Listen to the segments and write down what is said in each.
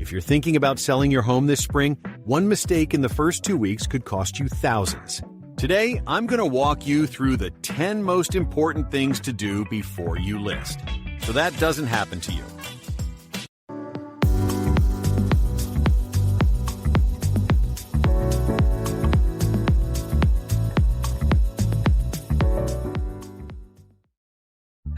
If you're thinking about selling your home this spring, one mistake in the first 2 weeks could cost you thousands. Today, I'm going to walk you through the 10 most important things to do before you list, so that doesn't happen to you.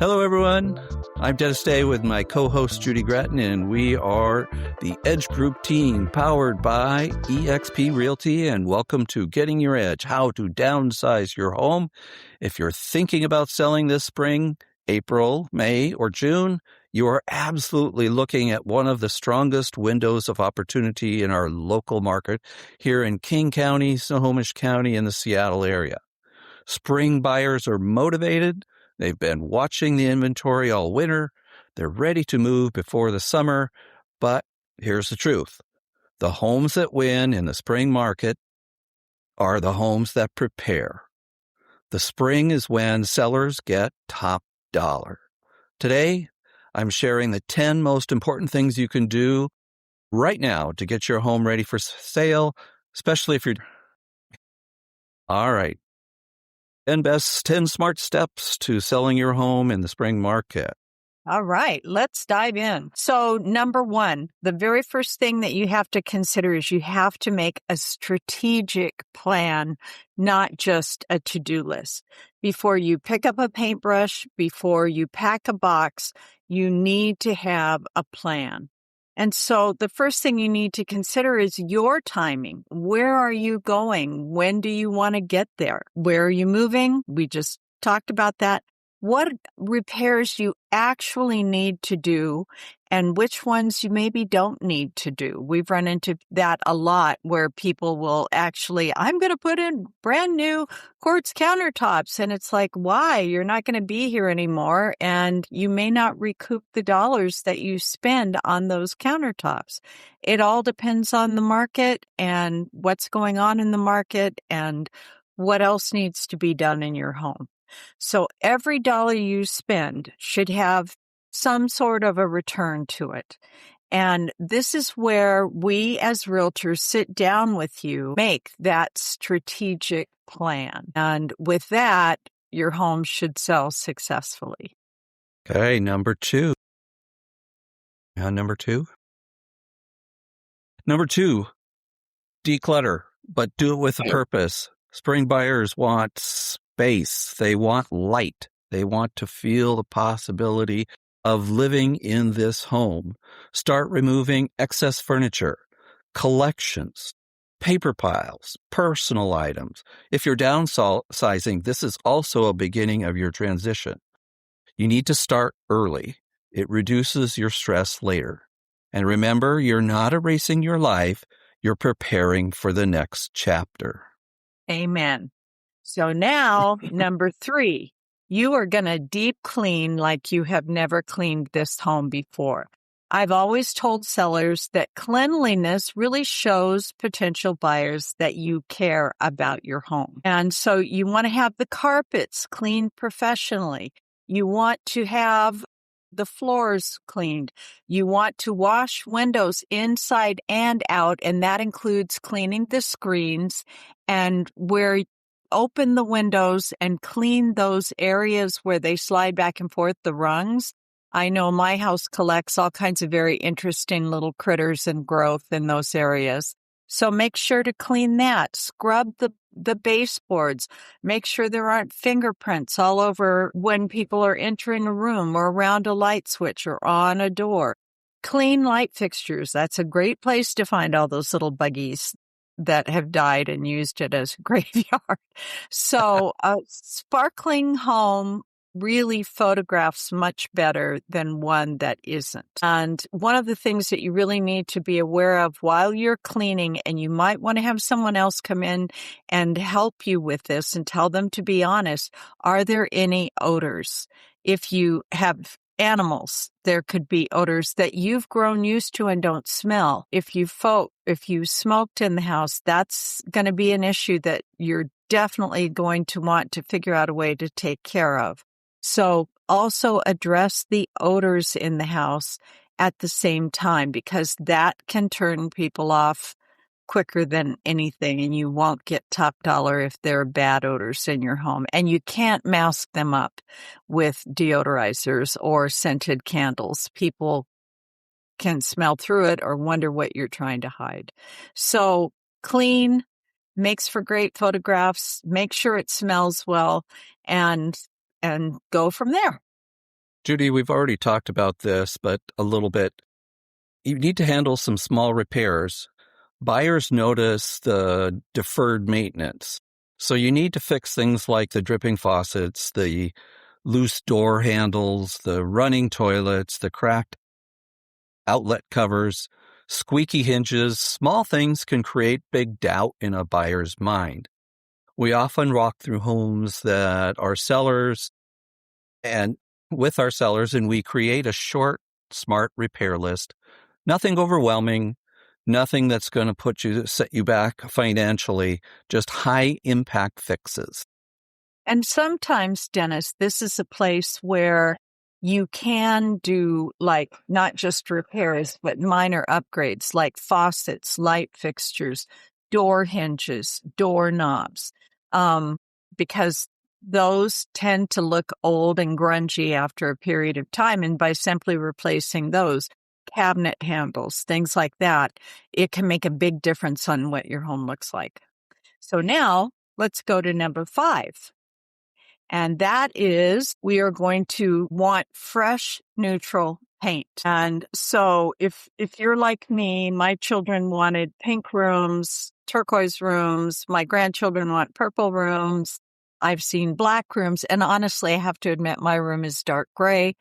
Hello, everyone. I'm Dennis Day with my co-host Judy Gratton, and we are the Edge Group team powered by eXp Realty, and welcome to Getting Your Edge, how to downsize your home. If you're thinking about selling this spring, April, May, or June, you are absolutely looking at one of the strongest windows of opportunity in our local market here in King County, Snohomish County, and the Seattle area. Spring buyers are motivated. They've been watching the inventory all winter. They're ready to move before the summer. But here's the truth. The homes that win in the spring market are the homes that prepare. The spring is when sellers get top dollar. Today, I'm sharing the 10 most important things you can do right now to get your home ready for sale, especially if you're... All right. 10 smart steps to selling your home in the spring market. All right, let's dive in. So number one, the very first thing that you have to consider is you have to make a strategic plan, not just a to-do list. Before you pick up a paintbrush, before you pack a box, you need to have a plan. And so the first thing you need to consider is your timing. Where are you going? When do you want to get there? Where are you moving? We just talked about that. What repairs you actually need to do and which ones you maybe don't need to do. We've run into that a lot where people will actually, I'm going to put in brand new quartz countertops. And it's like, why? You're not going to be here anymore. And you may not recoup the dollars that you spend on those countertops. It all depends on the market and what's going on in the market and what else needs to be done in your home. So every dollar you spend should have some sort of a return to it. And this is where we as realtors sit down with you, make that strategic plan. And with that, your home should sell successfully. Okay, number two. Number two, declutter, but do it with a purpose. Spring buyers want space. They want light. They want to feel the possibility of living in this home. Start removing excess furniture, collections, paper piles, personal items. If you're downsizing, this is also a beginning of your transition. You need to start early. It reduces your stress later. And remember, you're not erasing your life. You're preparing for the next chapter. Amen. So now, number 3, you are going to deep clean like you have never cleaned this home before. I've always told sellers that cleanliness really shows potential buyers that you care about your home. And so you want to have the carpets cleaned professionally. You want to have the floors cleaned. You want to wash windows inside and out, and that includes cleaning the screens and where open the windows and clean those areas where they slide back and forth, the rungs. I know my house collects all kinds of very interesting little critters and growth in those areas. So make sure to clean that. Scrub the baseboards. Make sure there aren't fingerprints all over when people are entering a room or around a light switch or on a door. Clean light fixtures. That's a great place to find all those little buggies that have died and used it as a graveyard. So a sparkling home really photographs much better than one that isn't. And one of the things that you really need to be aware of while you're cleaning, and you might want to have someone else come in and help you with this and tell them to be honest, are there any odors? If you have animals, there could be odors that you've grown used to and don't smell. If you smoked in the house, that's going to be an issue that you're definitely going to want to figure out a way to take care of. So also address the odors in the house at the same time, because that can turn people off quicker than anything, and you won't get top dollar if there are bad odors in your home. And you can't mask them up with deodorizers or scented candles. People can smell through it or wonder what you're trying to hide. So clean makes for great photographs. Make sure it smells well, and go from there. Judy, we've already talked about this, but a little bit. You need to handle some small repairs. Buyers notice the deferred maintenance. So you need to fix things like the dripping faucets, the loose door handles, the running toilets, the cracked outlet covers, squeaky hinges. Small things can create big doubt in a buyer's mind. We often walk through homes that are sellers and with our sellers, and we create a short, smart repair list. Nothing overwhelming, nothing that's going to set you back financially, just high impact fixes. And sometimes, Dennis, this is a place where you can do like not just repairs, but minor upgrades like faucets, light fixtures, door hinges, doorknobs, because those tend to look old and grungy after a period of time. And by simply replacing those, cabinet handles, things like that, it can make a big difference on what your home looks like. So now let's go to number 5. And that is, we are going to want fresh, neutral paint. And so if you're like me, my children wanted pink rooms, turquoise rooms. My grandchildren want purple rooms. I've seen black rooms. And honestly, I have to admit my room is dark gray.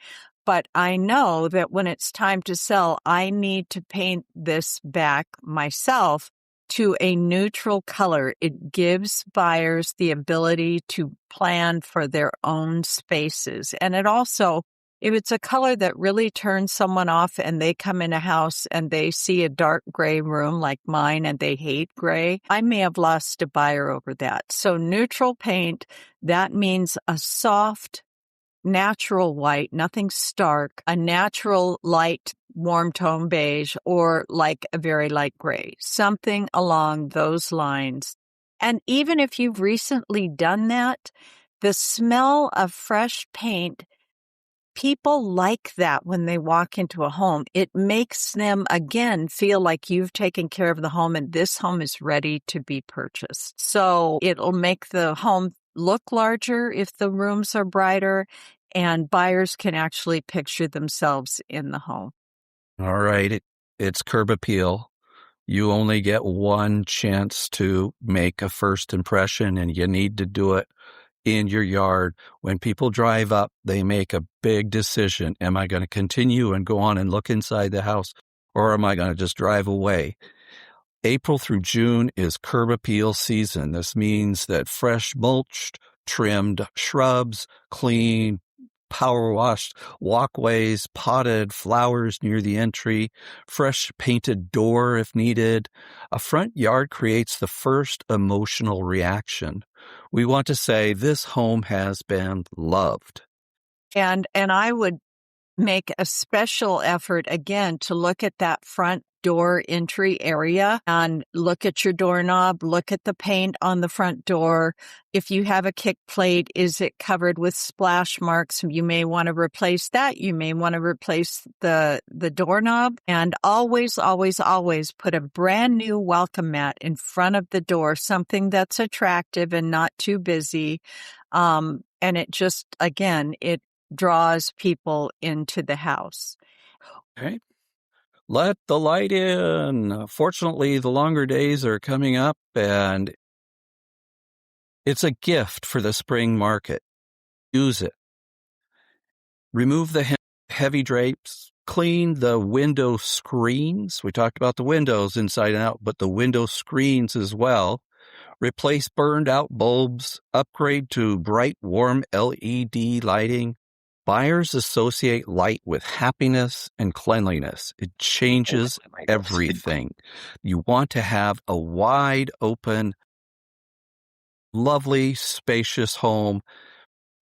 But I know that when it's time to sell, I need to paint this back myself to a neutral color. It gives buyers the ability to plan for their own spaces. And it also, if it's a color that really turns someone off and they come in a house and they see a dark gray room like mine and they hate gray, I may have lost a buyer over that. So neutral paint, that means a soft, natural white, nothing stark, a natural light warm tone beige, or like a very light gray, something along those lines. And even if you've recently done that, the smell of fresh paint, people like that when they walk into a home. It makes them, again, feel like you've taken care of the home and this home is ready to be purchased. So it'll make the home look larger if the rooms are brighter, and buyers can actually picture themselves in the home. All right. It's curb appeal. You only get one chance to make a first impression, and you need to do it in your yard. When people drive up, they make a big decision. Am I going to continue and go on and look inside the house, or am I going to just drive away? April through June is curb appeal season. This means that fresh mulched, trimmed shrubs, clean, power washed walkways, potted flowers near the entry, fresh painted door if needed. A front yard creates the first emotional reaction. We want to say this home has been loved. And I would make a special effort again to look at that front door entry area and look at your doorknob, look at the paint on the front door. If you have a kick plate, is it covered with splash marks? You may want to replace that. You may want to replace the doorknob, and always, always, always put a brand new welcome mat in front of the door, something that's attractive and not too busy. And it just, again, it draws people into the house. Okay. Let the light in. Fortunately, the longer days are coming up, and it's a gift for the spring market. Use it. Remove the heavy drapes. Clean the window screens. We talked about the windows inside and out, but the window screens as well. Replace burned out bulbs. Upgrade to bright, warm LED lighting. Buyers associate light with happiness and cleanliness. It changes everything. You want to have a wide open, lovely, spacious home.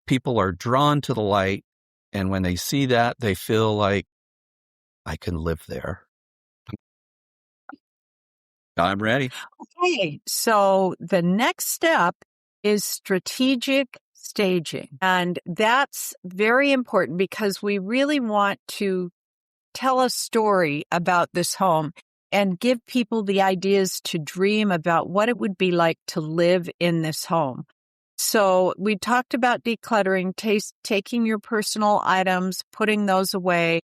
People are drawn to the light, and when they see that, they feel like I can live there. I'm ready. Okay, so the next step is strategic staging. And that's very important because we really want to tell a story about this home and give people the ideas to dream about what it would be like to live in this home. So we talked about decluttering, taking your personal items, putting those away.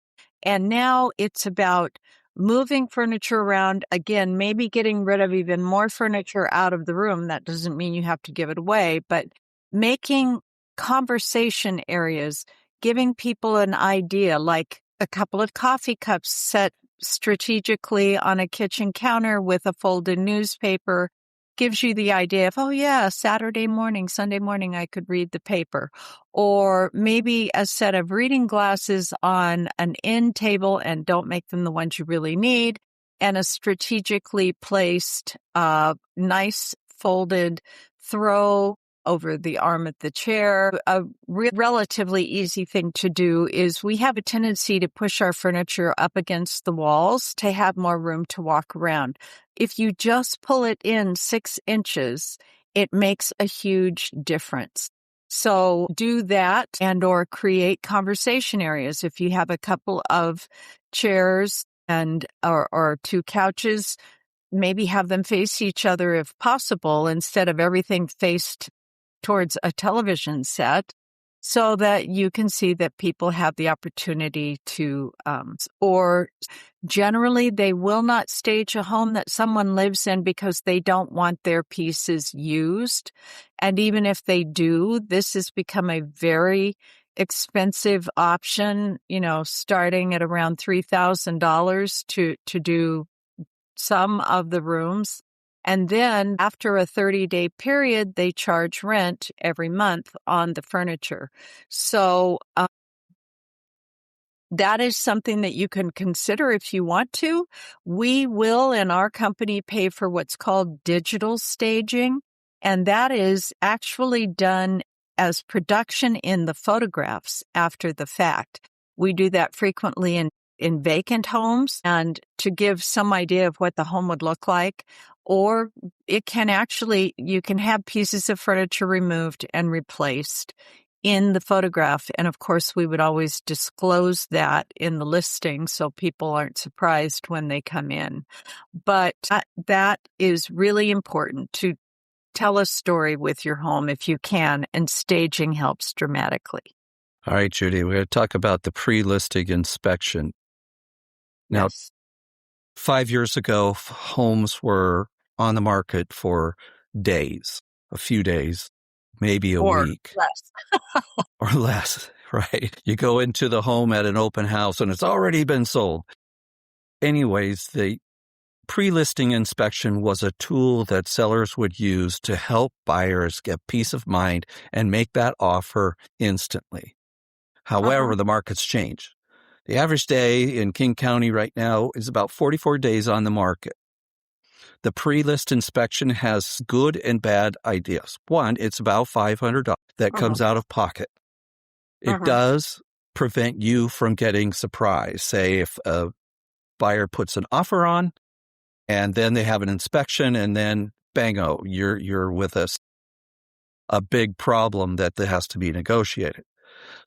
And now it's about moving furniture around. Again, maybe getting rid of even more furniture out of the room. That doesn't mean you have to give it away, but making conversation areas, giving people an idea, like a couple of coffee cups set strategically on a kitchen counter with a folded newspaper gives you the idea of, oh yeah, Saturday morning, Sunday morning, I could read the paper. Or maybe a set of reading glasses on an end table, and don't make them the ones you really need, and a strategically placed, nice folded throw over the arm of the chair. A relatively easy thing to do is we have a tendency to push our furniture up against the walls to have more room to walk around. If you just pull it in 6 inches, it makes a huge difference. So do that and or create conversation areas. If you have a couple of chairs and or 2 couches, maybe have them face each other if possible instead of everything faced towards a television set so that you can see that people have the opportunity to, or generally they will not stage a home that someone lives in because they don't want their pieces used. And even if they do, this has become a very expensive option, starting at around $3,000 to do some of the rooms. And then after a 30-day period, they charge rent every month on the furniture. So that is something that you can consider if you want to. We will, in our company, pay for what's called digital staging. And that is actually done as production in the photographs after the fact. We do that frequently in vacant homes, and to give some idea of what the home would look like. Or you can have pieces of furniture removed and replaced in the photograph. And of course, we would always disclose that in the listing so people aren't surprised when they come in. But that is really important, to tell a story with your home if you can, and staging helps dramatically. All right, Judy, we're going to talk about the pre-listing inspection. Now, Yes. 5 years ago, homes were on the market for days, a few days, maybe a week. Less. Or less, right? You go into the home at an open house and it's already been sold. Anyways, the pre-listing inspection was a tool that sellers would use to help buyers get peace of mind and make that offer instantly. However, the market's changed. The average day in King County right now is about 44 days on the market. The pre-list inspection has good and bad ideas. One, it's about $500 that comes out of pocket. It does prevent you from getting surprised. Say if a buyer puts an offer on and then they have an inspection and then bango, you're with a big problem that has to be negotiated.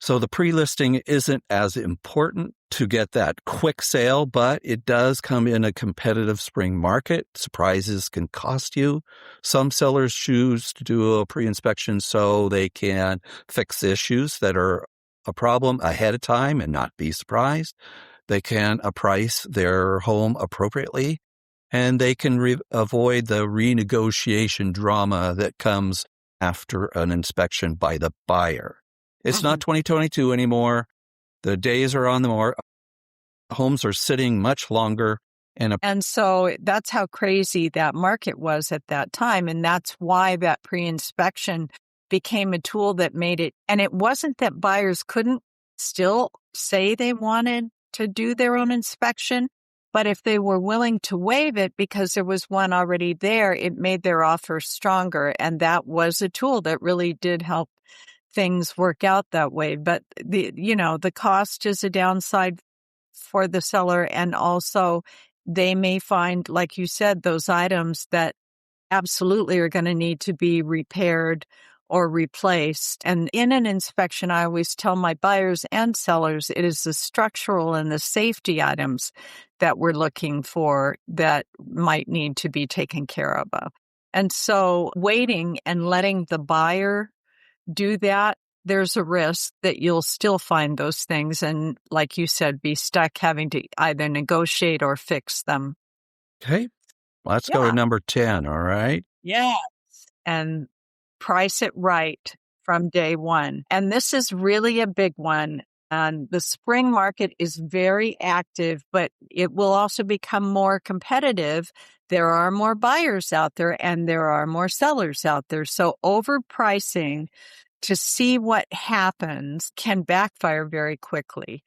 So the pre-listing isn't as important to get that quick sale, but it does come in a competitive spring market. Surprises can cost you. Some sellers choose to do a pre-inspection so they can fix issues that are a problem ahead of time and not be surprised. They can price their home appropriately, and they can avoid the renegotiation drama that comes after an inspection by the buyer. It's not 2022 anymore. The days are on the market. Homes are sitting much longer. And so that's how crazy that market was at that time. And that's why that pre-inspection became a tool that made it. And it wasn't that buyers couldn't still say they wanted to do their own inspection, but if they were willing to waive it because there was one already there, it made their offer stronger. And that was a tool that really did help things work out that way. But the cost is a downside for the seller. And also they may find, like you said, those items that absolutely are going to need to be repaired or replaced. And in an inspection, I always tell my buyers and sellers, it is the structural and the safety items that we're looking for that might need to be taken care of. And so waiting and letting the buyer do that, there's a risk that you'll still find those things. And like you said, be stuck having to either negotiate or fix them. Okay. Let's go to number 10. All right. Yes. And price it right from day one. And this is really a big one. And the spring market is very active, but it will also become more competitive. There are more buyers out there and there are more sellers out there. So overpricing to see what happens can backfire very quickly.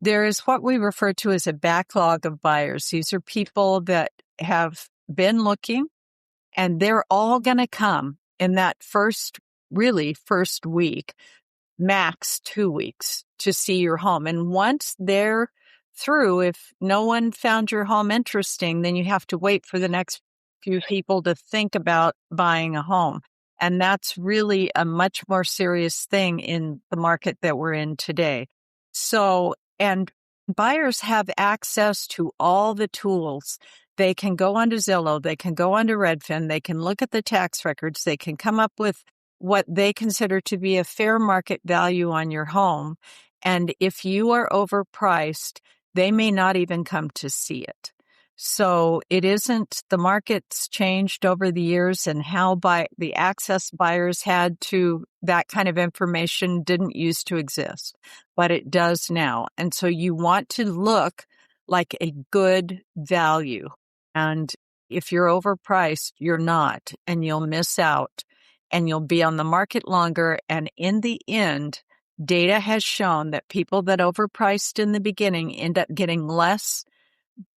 There is what we refer to as a backlog of buyers. These are people that have been looking, and they're all going to come in that first week, max 2 weeks, to see your home. And once they're through, if no one found your home interesting, then you have to wait for the next few people to think about buying a home. And that's really a much more serious thing in the market that we're in today. So, and buyers have access to all the tools. They can go onto Zillow, they can go onto Redfin, they can look at the tax records, they can come up with what they consider to be a fair market value on your home. And if you are overpriced, they may not even come to see it. So it isn't, the market's changed over the years, and how the access buyers had to that kind of information didn't used to exist, but it does now. And so you want to look like a good value. And if you're overpriced, you're not, and you'll miss out, and you'll be on the market longer. And in the end, data has shown that people that overpriced in the beginning end up getting less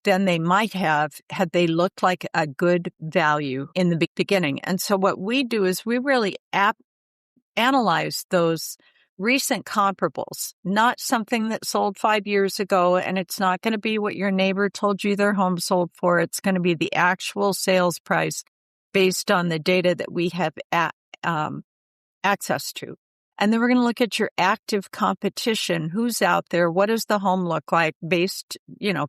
than they might have had they looked like a good value in the beginning. And so what we do is we really analyze those recent comparables, not something that sold 5 years ago, and it's not going to be what your neighbor told you their home sold for. It's going to be the actual sales price based on the data that we have access to. And then we're going to look at your active competition. Who's out there? What does the home look like based,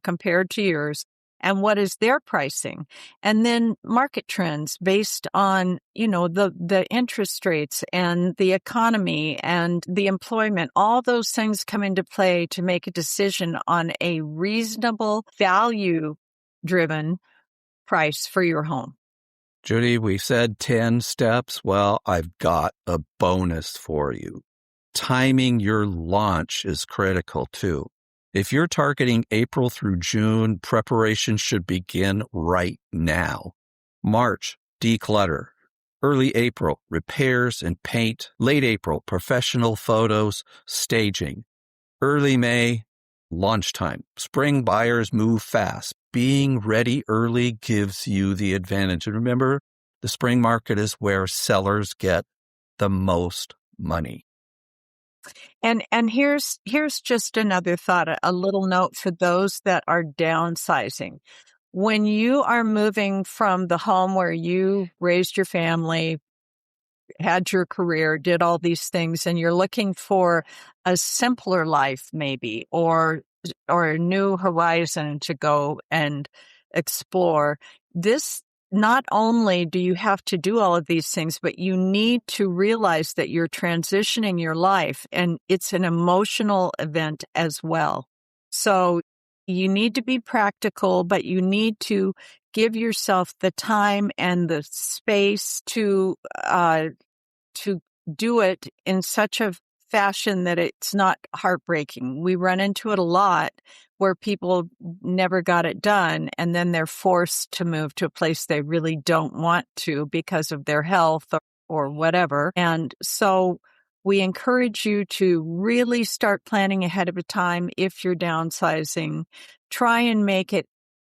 compared to yours? And what is their pricing? And then market trends based on, the interest rates and the economy and the employment. All those things come into play to make a decision on a reasonable, value-driven price for your home. Judy, we said 10 steps. Well, I've got a bonus for you. Timing your launch is critical too. If you're targeting April through June, preparation should begin right now. March, declutter. Early April, repairs and paint. Late April, professional photos, staging. Early May, launch time. Spring buyers move fast. Being ready early gives you the advantage. And remember, the spring market is where sellers get the most money. And here's just another thought, a little note for those that are downsizing. When you are moving from the home where you raised your family, had your career, did all these things, and you're looking for a simpler life maybe, or a new horizon to go and explore, this, not only do you have to do all of these things, but you need to realize that you're transitioning your life, and it's an emotional event as well. So you need to be practical, but you need to give yourself the time and the space to do it in such a fashion that it's not heartbreaking. We run into it a lot where people never got it done, and then they're forced to move to a place they really don't want to because of their health or whatever. And so we encourage you to really start planning ahead of time if you're downsizing. Try and make it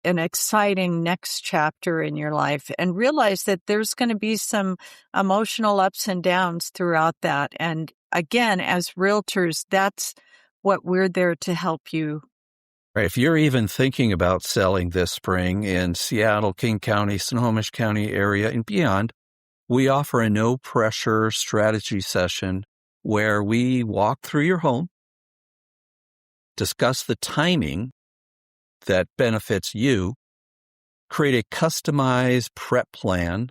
an exciting next chapter in your life, and realize that there's going to be some emotional ups and downs throughout that. And again, as realtors, that's what we're there to help you If you're even thinking about selling this spring in Seattle, King County, Snohomish County area, and beyond, we offer a no-pressure strategy session where we walk through your home, discuss the timing that benefits you, create a customized prep plan,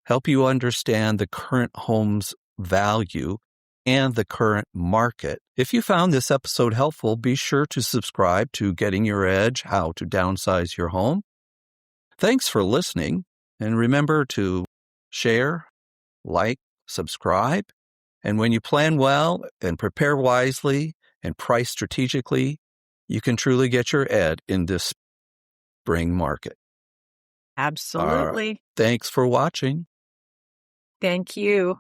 help you understand the current home's value and the current market. If you found this episode helpful, be sure to subscribe to Getting Your Edge, How to Downsize Your Home. Thanks for listening, and remember to share, like, subscribe, and when you plan well and prepare wisely and price strategically, you can truly get your ed in this spring market. Absolutely. Thanks for watching. Thank you.